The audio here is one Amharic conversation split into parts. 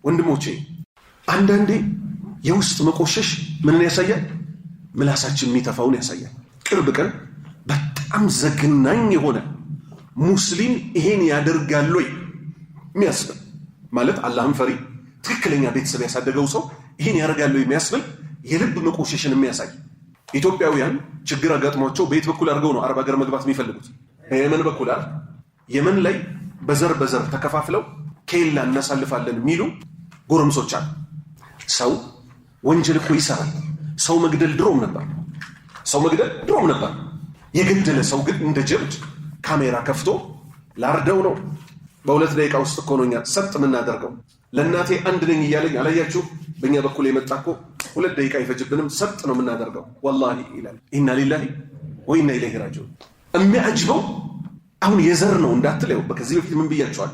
ወንድሞቼ አንዳንዴ የውስጥ መቆሸሽ ምንን ያሳያል? ምላሳችን የሚተፋውን ያሳያል። ቅርብ ቀን በጣም ዘግናኝ የሆነ ሙስሊም ይሄን ያደርጋል ወይ የሚያስብል ማለት አላህን ፈሪ ትክክለኛ ቤተሰብ ያሳደገው ሰው ይሄን ያደርጋል ወይ የሚያስብል የልብ መቆሸሽን የሚያሳይ ኢትዮጵያውያን ችግር አጋጥሟቸው በየት በኩል አድርገው ነው አረብ ሀገር መግባት የሚፈልጉት? በየመን በኩል አይደል? የመን ላይ በዘር ተከፋፍለው ኬላ እናሳልፋለን የሚሉ ጎረምሶች አሉ። ሰው ወንጀል እኮ ይሰራል። ሰው መግደል ድሮም ነበር። የገደለ ሰው ግን እንደ ጀብድ ካሜራ ከፍቶ ላርደው ነው። በሁለት ደቂቃ ውስጥ እኮ ነው እኛ ሰጥ የምናደርገው። ለእናቴ አንድ ነኝ እያለኝ አላያችሁ? በእኛ በኩል የመጣ እኮ 2 ደቂቃ አይፈጅብንም፣ ሰጥ ነው የምናደርገው። ወላሂ ይላል። ኢና ሊላሂ ወኢና ኢለይሂ ራጂዑን። የሚያጅበው አሁን የዘር ነው እንዳትለው። ከዚህ በፊት ምን ብያቸዋል?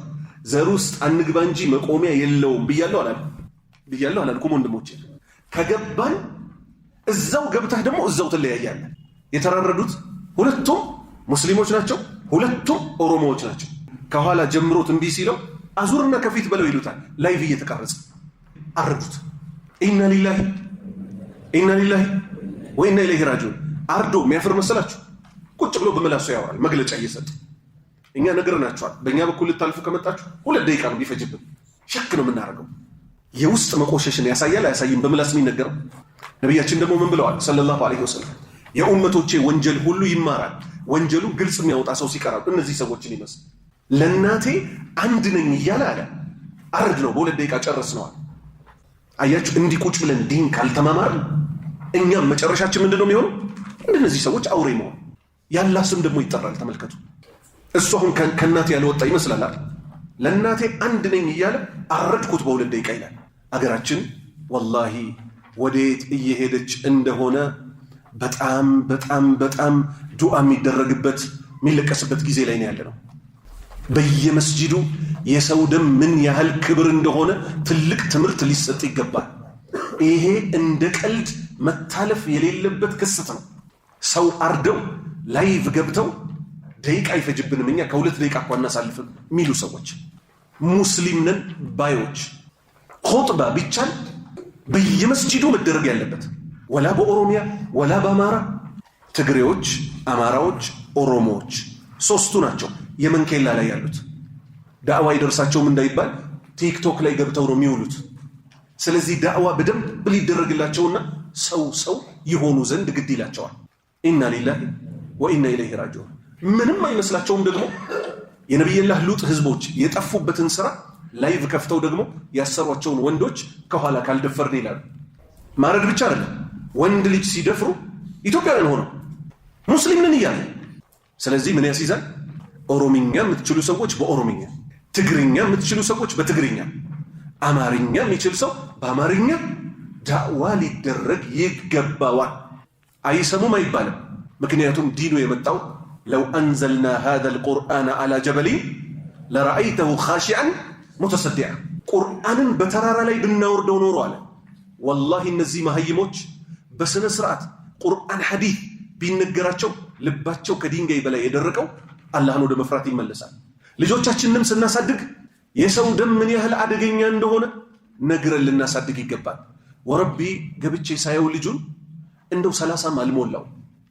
ዘር ውስጥ አንግባ እንጂ መቆሚያ የለውም ብያለሁ አላልኩም? ወንድሞቼ ከገባን እዛው ገብተህ ደግሞ እዛው ትለያያለህ። የተራረዱት ሁለቱም ሙስሊሞች ናቸው፣ ሁለቱም ኦሮሞዎች ናቸው። ከኋላ ጀምሮት እምቢ ሲለው አዙርና ከፊት በለው ይሉታል። ላይቭ እየተቀረጸ አረዱት። ኢና ሊላሂ ወኢና ኢለይሂ ራጂዑን። አርዶ የሚያፍር መሰላችሁ? ቁጭ ብሎ በመላሱ ያወራል መግለጫ እየሰጠ። እኛ ነግረናችኋል። በእኛ በኩል ልታልፉ ከመጣችሁ 2 ደቂቃ ነው ቢፈጅብን። ሸክ ነው የምናደርገው። የውስጥ መቆሸሽን ያሳያል አያሳይም? በምላስ የሚነገረው። ነቢያችን ደግሞ ምን ብለዋል ሰለላሁ ዐለይሂ ወሰለም? የኡመቶቼ ወንጀል ሁሉ ይማራል፣ ወንጀሉ ግልጽ የሚያወጣ ሰው ሲቀራሉ እነዚህ ሰዎችን ይመስል። ለእናቴ አንድ ነኝ እያለ አለ አርድ ነው። በ2 ደቂቃ ጨረስነዋል። አያችሁ፣ እንዲህ ቁጭ ብለን ዲን ካልተማማርን እኛም መጨረሻችን ምንድን ነው የሚሆነው? እንደነዚህ ሰዎች አውሬ መሆን። ያላ ስም ደግሞ ይጠራል። ተመልከቱ። እሱ አሁን ከእናቴ ያልወጣ ይመስላል። ለእናቴ አንድ ነኝ እያለ አረድኩት በ2 ደቂቃ ይላል። አገራችን ወላሂ ወዴት እየሄደች እንደሆነ በጣም ዱዓ የሚደረግበት የሚለቀስበት ጊዜ ላይ ነው ያለነው። በየመስጂዱ የሰው ደም ምን ያህል ክብር እንደሆነ ትልቅ ትምህርት ሊሰጥ ይገባል። ይሄ እንደ ቀልድ መታለፍ የሌለበት ክስተት ነው። ሰው አርደው ላይቭ ገብተው ደቂቃ አይፈጅብንም እኛ ከ2 ደቂቃ እኮ እናሳልፍም የሚሉ ሰዎች ሙስሊም ነን ባዮች። ኹጥባ ቢቻል በየመስጂዱ መደረግ ያለበት ወላ በኦሮሚያ ወላ በአማራ። ትግሬዎች፣ አማራዎች፣ ኦሮሞዎች 3ቱ ናቸው የመንኬላ ላይ ያሉት። ዳዕዋ ይደርሳቸውም እንዳይባል ቲክቶክ ላይ ገብተው ነው የሚውሉት። ስለዚህ ዳዕዋ በደንብ ሊደረግላቸውና ሰው ይሆኑ ዘንድ ግድ ይላቸዋል። ኢና ሊላሂ ወኢና ኢለይሂ ራጂዑን። ምንም አይመስላቸውም ደግሞ የነቢይላህ ሉጥ ህዝቦች የጠፉበትን ስራ ላይቭ ከፍተው ደግሞ ያሰሯቸውን ወንዶች ከኋላ ካልደፈርን ይላሉ። ማረድ ብቻ አይደለም፣ ወንድ ልጅ ሲደፍሩ ኢትዮጵያውያን ሆነው ሙስሊም ነን እያለ። ስለዚህ ምን ያስይዛል? ኦሮምኛ የምትችሉ ሰዎች በኦሮምኛ፣ ትግርኛ የምትችሉ ሰዎች በትግርኛ፣ አማርኛ የሚችል ሰው በአማርኛ ዳዕዋ ሊደረግ ይገባዋል። አይሰሙም አይባልም። ምክንያቱም ዲኑ የመጣው ለው አንዘልና ሃዘል ቁርአን አላ ጀበሊን ለረአይተሁ ኻሺዐን ሙተሰዲዐ። ቁርአንን በተራራ ላይ ብናወርደው ኖሮ አለ ወላሂ እነዚህ መሀይሞች በስነ ስርዓት ቁርአን ሐዲስ ቢነገራቸው ልባቸው ከድንጋይ በላይ የደረቀው አላህን ወደ መፍራት ይመለሳል። ልጆቻችንንም ስናሳድግ የሰው ደም ምን ያህል አደገኛ እንደሆነ ነግረን ልናሳድግ ይገባል። ወረቢ ገብቼ ሳየው ልጁን እንደው 30ም አልሞላው።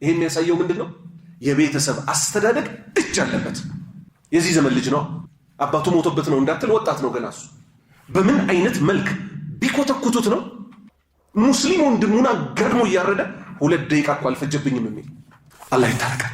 ይሄን ያሳየው ምንድነው? የቤተሰብ አስተዳደግ እጅ አለበት። የዚህ ዘመን ልጅ ነው። አባቱ ሞቶበት ነው እንዳትል፣ ወጣት ነው ገና። እሱ በምን አይነት መልክ ቢኮተኩቱት ነው ሙስሊም ወንድሙን አጋድሞ እያረደ 2 ደቂቃ እኮ አልፈጀብኝም የሚል። አላህ ይታረቀን።